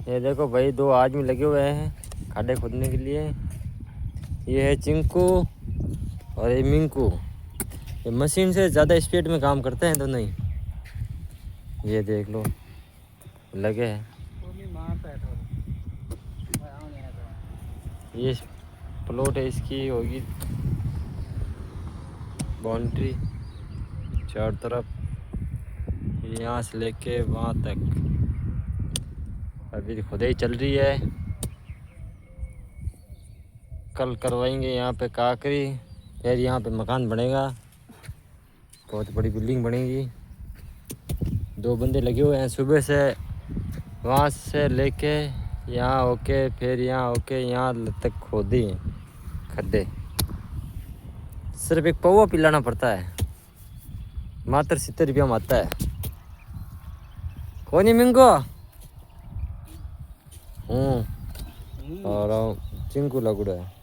ये देखो भाई, 2 आदमी लगे हुए हैं खाडे खोदने के लिए। ये है चिंकू और ये मिंकू। ये मशीन से ज़्यादा स्पीड में काम करते हैं दोनों ही। ये देख लो, लगे हैं। ये प्लॉट है, इसकी होगी बाउंड्री चारों तरफ, यहाँ से लेके वहाँ तक। अभी खुदाई चल रही है, कल करवाएंगे यहाँ पे काकरी, फिर यहाँ पे मकान बनेगा, बहुत बड़ी बिल्डिंग बनेगी। 2 बंदे लगे हुए हैं सुबह से, वहाँ से लेके यहाँ होके फिर यहाँ होके यहाँ तक खोदी खड्डे। सिर्फ एक पौवा पिलाना पड़ता है, मात्र 70 रुपया में आता है। कौन ही मिंगो और चिंकू लगुड़ा है।